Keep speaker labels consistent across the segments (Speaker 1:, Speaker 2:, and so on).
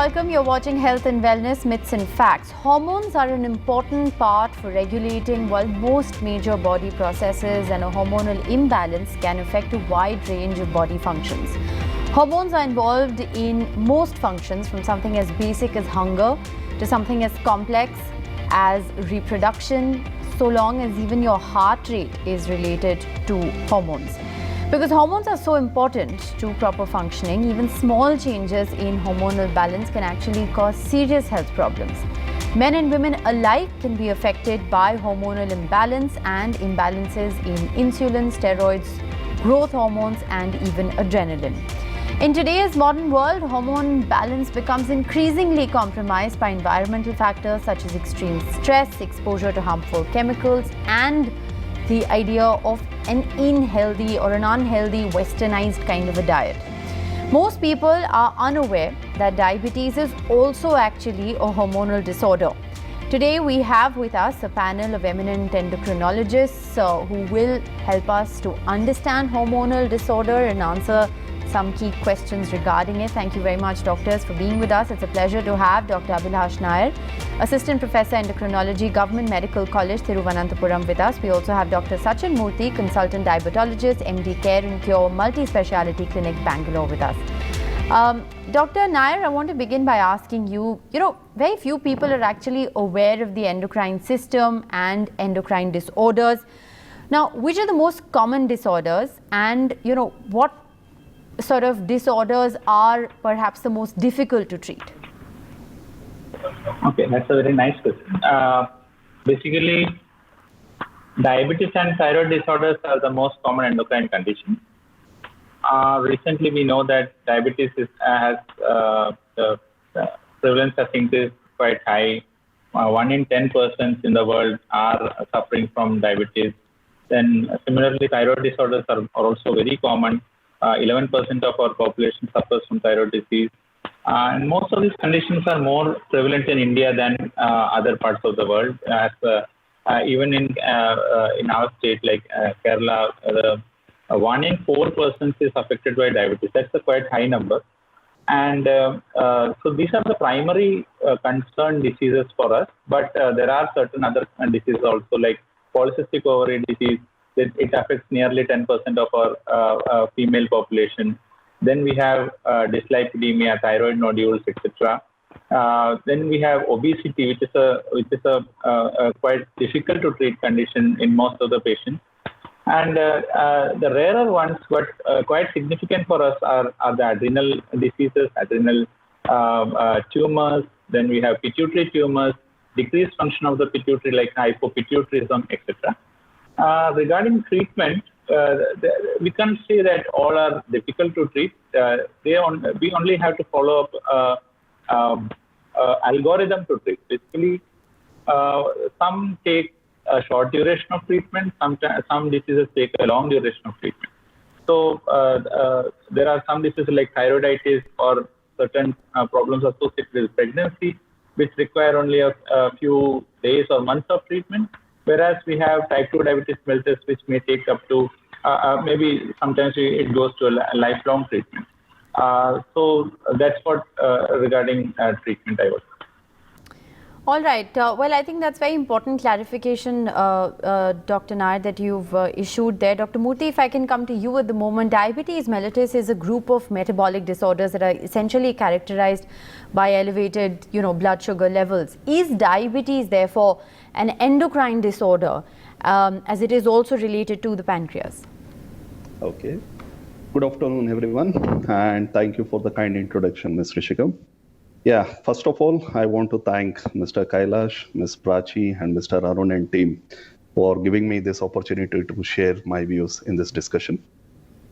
Speaker 1: welcome. You're watching Health and Wellness Myths and Facts. Hormones are an important part for regulating most major body processes, and a hormonal imbalance can affect a wide range of body functions. Hormones are involved in most functions, from something as basic as hunger to something as complex as reproduction, so long as even your heart rate is related to hormones. Because hormones are so important to proper functioning, even small changes in hormonal balance can actually cause serious health problems. Men and women alike can be affected by hormonal imbalance and imbalances in insulin, steroids, growth hormones, and even adrenaline. In today's modern world, hormone balance becomes increasingly compromised by environmental factors such as extreme stress, exposure to harmful chemicals, and the idea of an unhealthy westernized kind of a diet. Most people are unaware that diabetes is also actually a hormonal disorder. Today we have with us a panel of eminent endocrinologists who will help us to understand hormonal disorder and answer some key questions regarding it. Thank you very much, doctors, for being with us. It's a pleasure to have Dr. Abhilash Nair, Assistant Professor Endocrinology, Government Medical College, Thiruvananthapuram, with us. We also have Dr. Sachin Murthy, Consultant Diabetologist, MD Care and Cure, Multi-Speciality Clinic, Bangalore, with us. Dr. Nair, I want to begin by asking you, very few people are actually aware of the endocrine system and endocrine disorders. Now, which are the most common disorders, and, what sort of disorders are perhaps the most difficult to treat?
Speaker 2: Okay, that's a very nice question. Basically, diabetes and thyroid disorders are the most common endocrine conditions. Recently, we know that diabetes has the prevalence has increased quite high. 1 in 10 persons in the world are suffering from diabetes. Then, similarly, thyroid disorders are also very common. 11% of our population suffers from thyroid disease. And most of these conditions are more prevalent in India than other parts of the world. Even in our state, like Kerala, 1 in 4 persons is affected by diabetes. That's a quite high number. And so these are the primary concern diseases for us. But there are certain other diseases also, like polycystic ovary disease. It affects nearly 10% of our female population. Then we have dyslipidemia, thyroid nodules, etc. Then we have obesity, which is a quite difficult to treat condition in most of the patients. And the rarer ones, but quite significant for us, are the adrenal diseases, adrenal tumors. Then we have pituitary tumors, decreased function of the pituitary, like hypopituitarism, etc. Regarding treatment, we can't say that all are difficult to treat. We only have to follow up algorithm to treat. Basically, some take a short duration of treatment. Some diseases take a long duration of treatment. So there are some diseases like thyroiditis or certain problems associated with pregnancy, which require only a few days or months of treatment. Whereas we have type 2 diabetes mellitus, which may take up to maybe sometimes it goes to a lifelong treatment. So that's what regarding treatment I was.
Speaker 1: All right. Well, I think that's very important clarification, Dr. Nair, that you've issued there. Dr. Murthy, if I can come to you at the moment, diabetes mellitus is a group of metabolic disorders that are essentially characterized by elevated, blood sugar levels. Is diabetes, therefore, an endocrine disorder, as it is also related to the pancreas?
Speaker 3: Okay. Good afternoon, everyone, and thank you for the kind introduction, Ms. Rishikam. Yeah, first of all, I want to thank Mr. Kailash, Ms. Prachi, and Mr. Arun and team for giving me this opportunity to share my views in this discussion.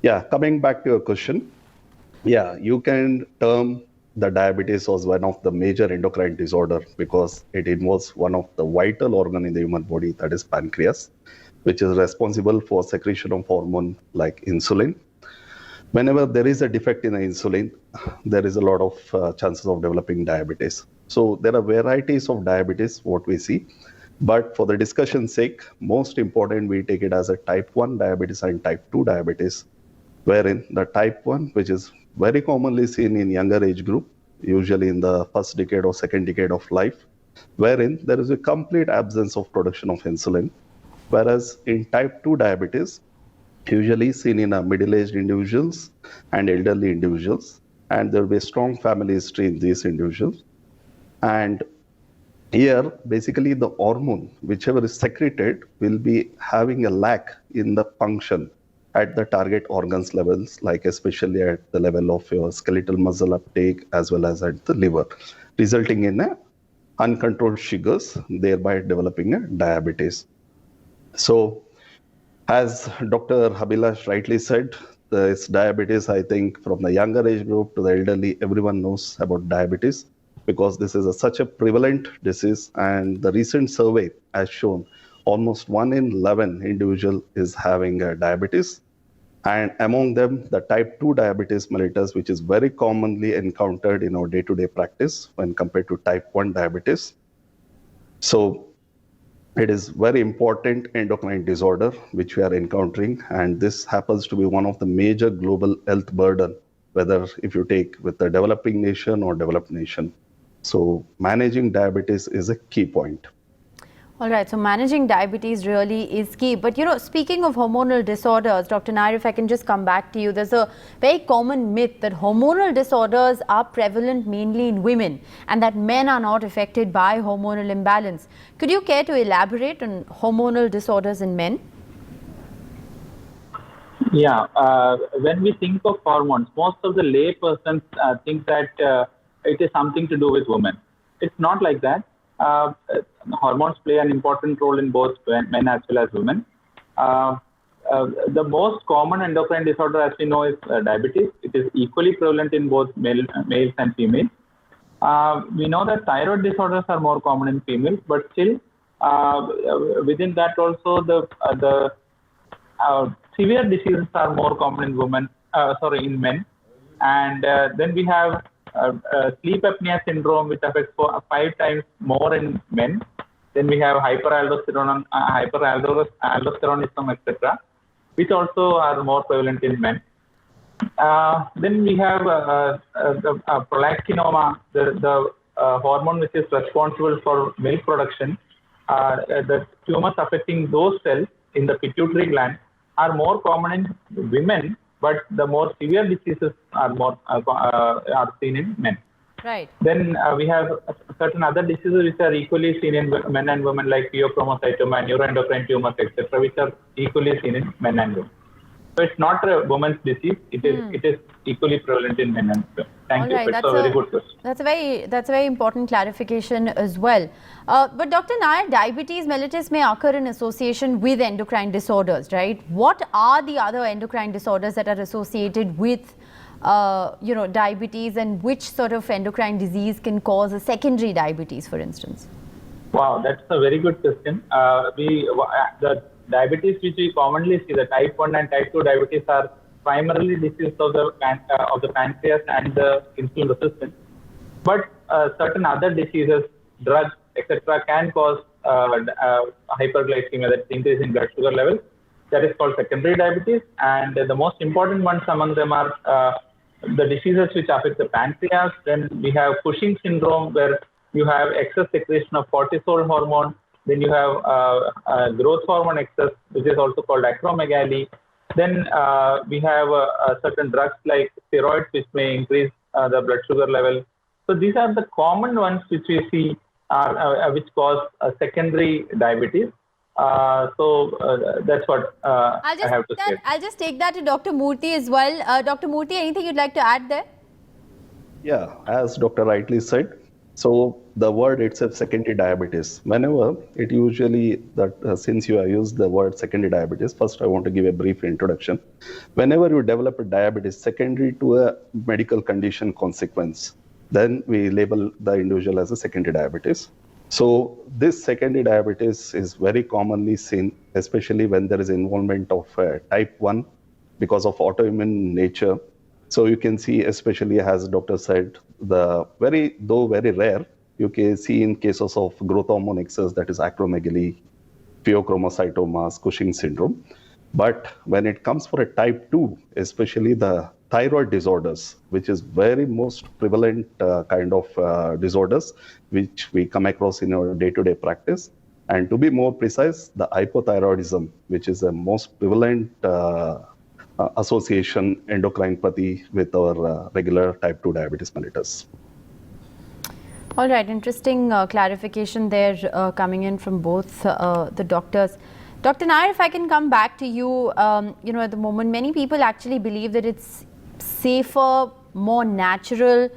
Speaker 3: Yeah, coming back to your question, yeah, you can term the diabetes as one of the major endocrine disorder because it involves one of the vital organ in the human body, that is pancreas, which is responsible for secretion of hormone like insulin. Whenever there is a defect in the insulin, there is a lot of chances of developing diabetes. So there are varieties of diabetes, what we see. But for the discussion's sake, most important, we take it as a type 1 diabetes and type 2 diabetes, wherein the type 1, which is very commonly seen in younger age group, usually in the first decade or second decade of life, wherein there is a complete absence of production of insulin. Whereas in type 2 diabetes, usually seen in middle-aged individuals and elderly individuals, and there will be a strong family history in these individuals. And here, basically, the hormone, whichever is secreted, will be having a lack in the function at the target organs levels, like especially at the level of your skeletal muscle uptake as well as at the liver, resulting in a uncontrolled sugars, thereby developing a diabetes. So, as Dr. Abhilash rightly said, this diabetes, I think, from the younger age group to the elderly, everyone knows about diabetes because this is such a prevalent disease. And the recent survey has shown almost 1 in 11 individual is having diabetes. And among them, the type 2 diabetes mellitus, which is very commonly encountered in our day-to-day practice when compared to type 1 diabetes. So it is very important endocrine disorder which we are encountering, and this happens to be one of the major global health burden, whether if you take with the developing nation or developed nation. So managing diabetes is a key point.
Speaker 1: All right, so managing diabetes really is key. But speaking of hormonal disorders, Dr. Nair, if I can just come back to you, there's a very common myth that hormonal disorders are prevalent mainly in women and that men are not affected by hormonal imbalance. Could you care to elaborate on hormonal disorders in men?
Speaker 2: Yeah, when we think of hormones, most of the lay persons think that it is something to do with women. It's not like that. Hormones play an important role in both men as well as women. The most common endocrine disorder, as we know, is diabetes. It is equally prevalent in both males and females. We know that thyroid disorders are more common in females, but still within that also the severe diseases are more common in in men. And then we have sleep apnea syndrome, which affects 5 times more in men. Then we have hyperaldosteronism, etc., which also are more prevalent in men. Then we have the prolactinoma, the hormone which is responsible for milk production. The tumors affecting those cells in the pituitary gland are more common in women, but the more severe diseases are seen in men.
Speaker 1: Right.
Speaker 2: Then we have certain other diseases which are equally seen in men and women, like pheochromocytoma, neuroendocrine tumors, etc., which are equally seen in men and women. So it's not a woman's disease; it is equally prevalent in men and women. Thank you.
Speaker 1: Right.
Speaker 2: It's a very good question.
Speaker 1: That's a very important clarification as well. But Dr. Nair, diabetes mellitus may occur in association with endocrine disorders, right? What are the other endocrine disorders that are associated with diabetes, and which sort of endocrine disease can cause a secondary diabetes, for instance?
Speaker 2: Wow, that's a very good question. The diabetes which we commonly see, the type 1 and type 2 diabetes, are primarily diseases of the pancreas and the insulin resistance. But certain other diseases, drugs, etc., can cause hyperglycemia, that's increase in blood sugar levels. That is called secondary diabetes. And the most important ones among them are the diseases which affect the pancreas. Then we have Cushing syndrome, where you have excess secretion of cortisol hormone. Then you have growth hormone excess, which is also called acromegaly. Then we have certain drugs like steroids, which may increase the blood sugar level. So these are the common ones which we see which cause secondary diabetes. That's what I have to say.
Speaker 1: I'll just take that to Dr. Murthy as well. Dr. Murthy, anything you'd like to add there?
Speaker 3: Yeah, as Dr. rightly said, so the word itself, secondary diabetes, whenever it usually, since you have used the word secondary diabetes, first I want to give a brief introduction. Whenever you develop a diabetes secondary to a medical condition consequence, then we label the individual as a secondary diabetes. So this secondary diabetes is very commonly seen, especially when there is involvement of type 1 because of autoimmune nature. So you can see, especially as doctor said, though very rare, you can see in cases of growth hormone excess, that is acromegaly, pheochromocytomas, Cushing syndrome. But when it comes for a type 2, especially the thyroid disorders, which is very most prevalent kind of disorders which we come across in our day-to-day practice. And to be more precise, the hypothyroidism, which is the most prevalent association endocrinopathy with our regular type 2 diabetes mellitus.
Speaker 1: All right, interesting clarification there coming in from both the doctors. Dr. Nair, if I can come back to you, at the moment, many people actually believe that it's safer, more natural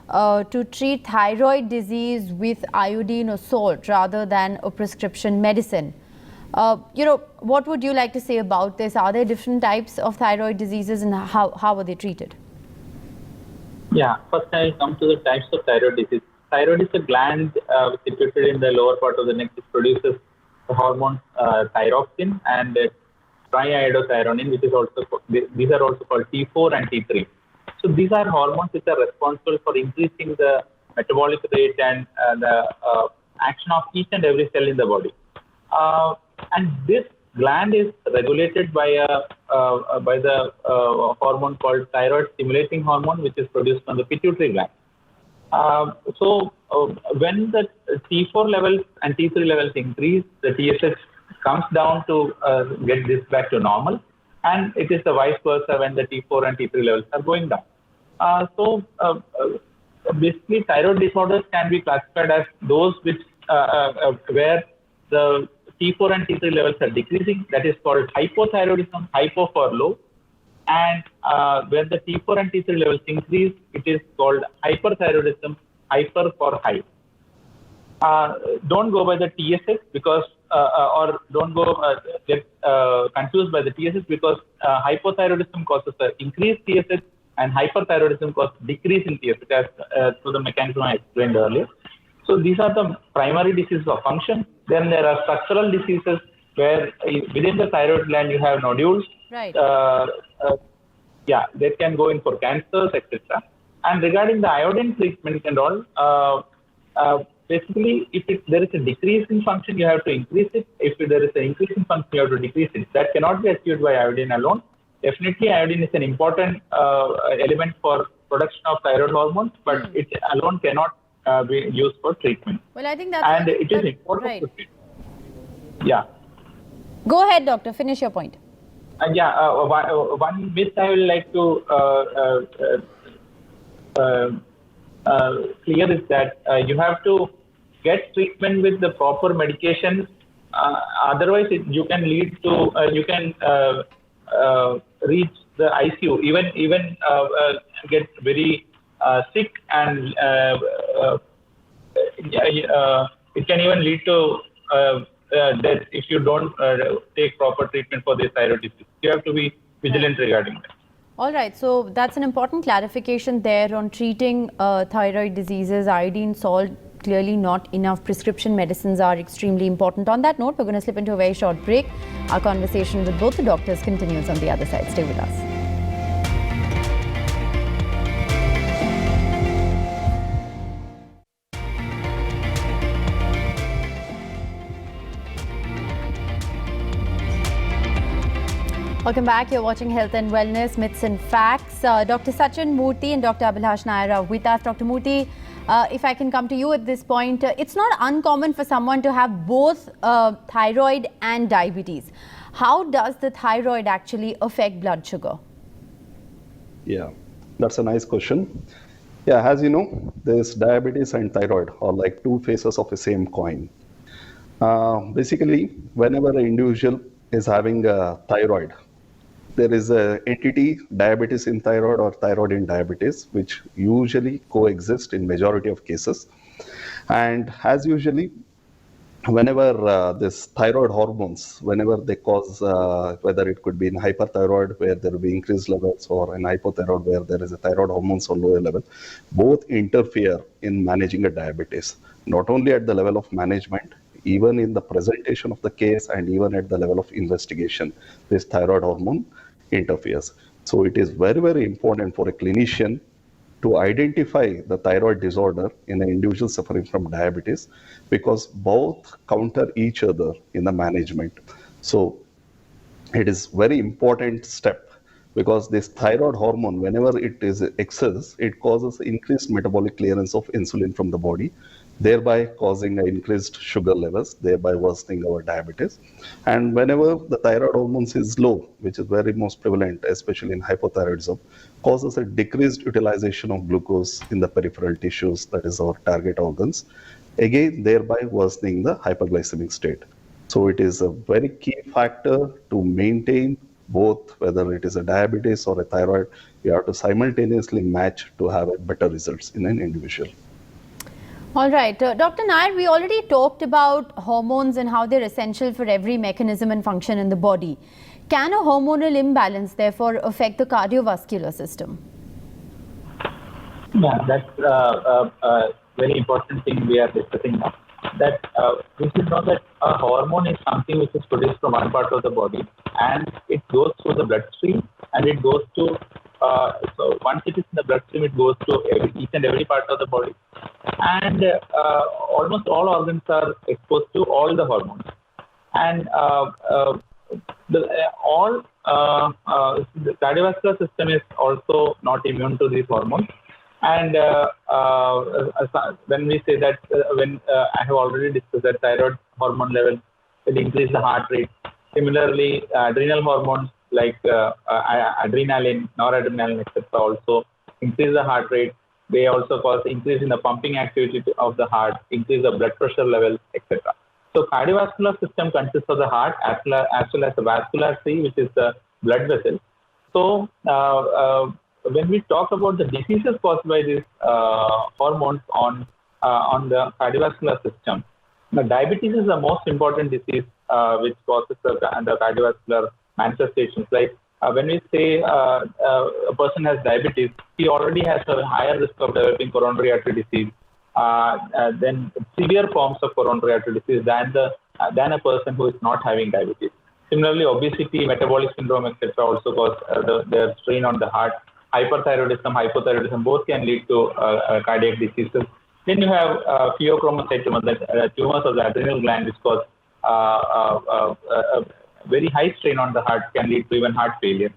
Speaker 1: to treat thyroid disease with iodine or salt rather than a prescription medicine. What would you like to say about this? Are there different types of thyroid diseases and how are they treated?
Speaker 2: Yeah, first I'll come to the types of thyroid disease. Thyroid is a gland situated in the lower part of the neck which produces the hormone thyroxine and triiodothyronine, which is also these are also called T4 and T3. So these are hormones which are responsible for increasing the metabolic rate and the action of each and every cell in the body. And this gland is regulated by the hormone called thyroid stimulating hormone, which is produced from the pituitary gland. When the T4 levels and T3 levels increase, the TSH comes down to get this back to normal, and it is the vice versa when the T4 and T3 levels are going down. Basically, thyroid disorders can be classified as those which where the T4 and T3 levels are decreasing. That is called hypothyroidism, hypo for low. And where the T4 and T3 levels increase, it is called hyperthyroidism, hyper for high. Don't go by the TSS because, or don't go get confused by the TSS because hypothyroidism causes an increased TSS and hyperthyroidism causes decrease in TSS as through the mechanism I explained earlier. So these are the primary diseases of function. Then there are structural diseases where within the thyroid gland you have nodules.
Speaker 1: Right.
Speaker 2: They can go in for cancers, etc. And regarding the iodine treatment and all, basically, if there is a decrease in function, you have to increase it. If there is an increase in function, you have to decrease it. That cannot be achieved by iodine alone. Definitely, iodine is an important element for production of thyroid hormones, but it alone cannot be used for treatment.
Speaker 1: Well, I think that's
Speaker 2: and it is important to treat. Yeah.
Speaker 1: Go ahead, doctor. Finish your point.
Speaker 2: One myth I would like to clear is that you have to get treatment with the proper medications. Otherwise, you can lead to reach the ICU, even get very sick, and it can even lead to death if you don't take proper treatment for this thyroid disease. You have to be vigilant regarding that.
Speaker 1: All right, so that's an important clarification there on treating thyroid diseases. Iodine, salt, clearly not enough. Prescription medicines are extremely important. On that note, we're going to slip into a very short break. Our conversation with both the doctors continues on the other side. Stay with us. Welcome back. You're watching Health and Wellness, Myths and Facts. Dr. Sachin Murthy and Dr. Abhilash Nair are with us. Dr. Murthy, if I can come to you at this point, it's not uncommon for someone to have both thyroid and diabetes. How does the thyroid actually affect blood sugar?
Speaker 3: Yeah, that's a nice question. Yeah, as you know, this diabetes and thyroid are like two faces of the same coin. Basically, whenever an individual is having a thyroid, there is an entity, diabetes in thyroid or thyroid in diabetes, which usually coexist in majority of cases. And as usually, whenever this thyroid hormones, whenever they cause, whether it could be in hyperthyroid where there will be increased levels or in hypothyroid where there is a thyroid hormones on lower level, both interfere in managing a diabetes, not only at the level of management, even in the presentation of the case and even at the level of investigation, this thyroid hormone interferes. So it is very, very important for a clinician to identify the thyroid disorder in an individual suffering from diabetes, because both counter each other in the management. So it is very important step because this thyroid hormone, whenever it is excess, it causes increased metabolic clearance of insulin from the body, thereby causing increased sugar levels, thereby worsening our diabetes. And whenever the thyroid hormones is low, which is very most prevalent, especially in hypothyroidism, causes a decreased utilization of glucose in the peripheral tissues, that is our target organs, again thereby worsening the hyperglycemic state. So it is a very key factor to maintain both, whether it is a diabetes or a thyroid, you have to simultaneously match to have a better results in an individual.
Speaker 1: All right. Dr. Nair, we already talked about hormones and how they're essential for every mechanism and function in the body. Can a hormonal imbalance therefore affect the cardiovascular system?
Speaker 2: Yeah, that's a very important thing we are discussing now. That we should know that a hormone is something which is produced from one part of the body, and it goes through the bloodstream, and it goes to so once it is in the bloodstream, it goes to each and every part of the body, and almost all organs are exposed to all the hormones, and the cardiovascular system is also not immune to these hormones. And when we say that, I have already discussed that thyroid hormone level will increase the heart rate. Similarly, adrenal hormones like adrenaline, noradrenaline, etc. also increase the heart rate. They also cause increase in the pumping activity of the heart, increase the blood pressure level, etc. So cardiovascular system consists of the heart as well as the vascular tree, which is the blood vessel. So when we talk about the diseases caused by these hormones on the cardiovascular system, diabetes is the most important disease which causes the cardiovascular manifestations. Like when we say a person has diabetes, he already has a higher risk of developing coronary artery disease, then severe forms of coronary artery disease than a person who is not having diabetes. Similarly, obesity, metabolic syndrome, etc. also cause the strain on the heart. Hyperthyroidism, hypothyroidism, both can lead to cardiac diseases. Then you have pheochromocytoma, tumors of the adrenal gland, which cause a very high strain on the heart, can lead to even heart failure.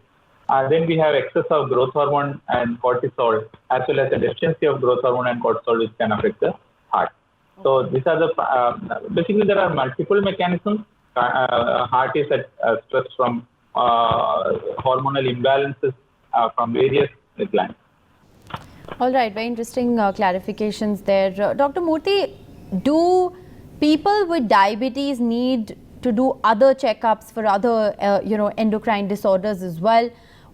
Speaker 2: Then we have excess of growth hormone and cortisol, as well as a deficiency of growth hormone and cortisol, which can affect the heart. So these are the basically there are multiple mechanisms. Heart is at stress from hormonal imbalances from various glands.
Speaker 1: All right, very interesting clarifications there. Dr. Murthy, do people with diabetes need to do other checkups for other endocrine disorders as well?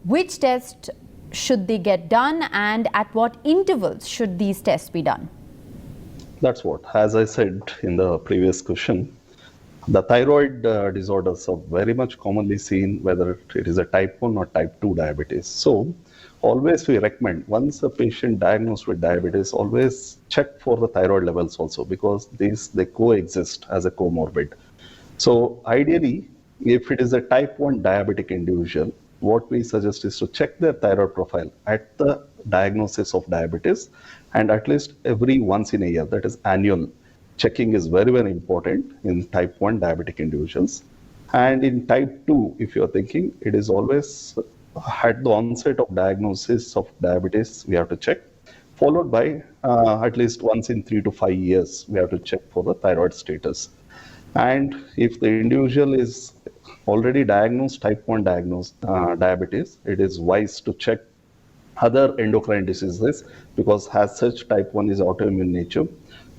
Speaker 1: Which tests should they get done, and at what intervals should these tests be done?
Speaker 3: That's what, as I said in the previous question, the thyroid disorders are very much commonly seen, whether it is a type 1 or type 2 diabetes. So always we recommend, once a patient diagnosed with diabetes, always check for the thyroid levels also, because they coexist as a comorbid. So ideally, if it is a type 1 diabetic individual, what we suggest is to check their thyroid profile at the diagnosis of diabetes, and at least every once in a year, that is annual. Checking is very, very important in type 1 diabetic individuals. And in type 2, if you're thinking, it is always at the onset of diagnosis of diabetes, we have to check, followed by at least once in 3 to 5 years, we have to check for the thyroid status. And if the individual is already diagnosed type 1 diabetes, it is wise to check other endocrine diseases, because as such type 1 is autoimmune nature.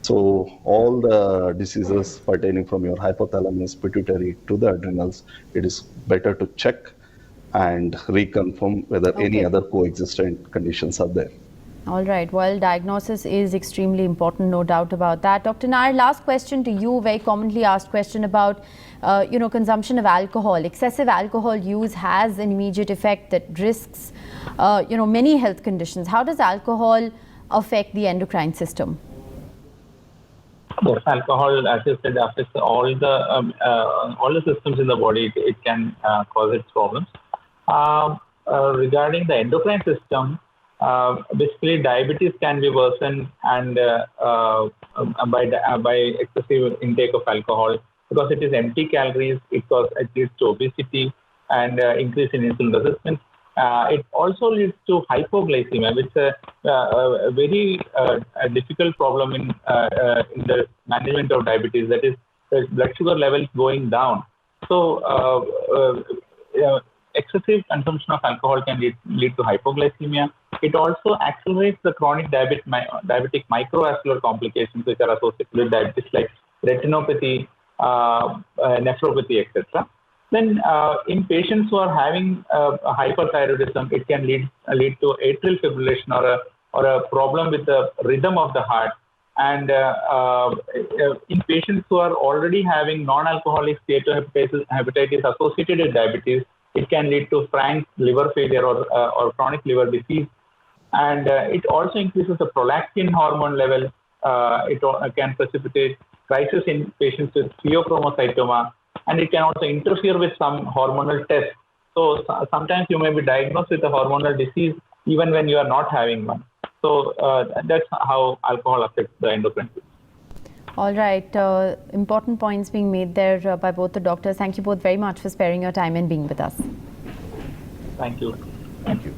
Speaker 3: So all the diseases pertaining from your hypothalamus, pituitary to the adrenals, it is better to check and reconfirm whether any other coexistent conditions are there.
Speaker 1: All right. Well, diagnosis is extremely important, no doubt about that. Dr. Nair, last question to you, very commonly asked question about, consumption of alcohol. Excessive alcohol use has an immediate effect that risks, many health conditions. How does alcohol affect the endocrine system?
Speaker 2: Yes, alcohol, as you said, affects all the systems in the body. It can cause its problems. Regarding the endocrine system, basically diabetes can be worsened and by excessive intake of alcohol, because it is empty calories. It leads to obesity and increase in insulin resistance. It also leads to hypoglycemia, which is a very difficult problem in the management of diabetes. That is, blood sugar levels going down. So excessive consumption of alcohol can lead to hypoglycemia. It also accelerates the chronic diabetic microvascular complications which are associated with diabetes, like retinopathy, nephropathy, etc. Then in patients who are having hyperthyroidism, it can lead to atrial fibrillation or a problem with the rhythm of the heart. And in patients who are already having non-alcoholic steatohepatitis associated with diabetes, it can lead to frank liver failure or chronic liver disease. And it also increases the prolactin hormone level. It can precipitate crisis in patients with pheochromocytoma, and it can also interfere with some hormonal tests. So sometimes you may be diagnosed with a hormonal disease even when you are not having one. So that's how alcohol affects the endocrine system.
Speaker 1: All right, important points being made there by both the doctors. Thank you both very much for sparing your time and being with us.
Speaker 2: Thank you.
Speaker 3: Thank you.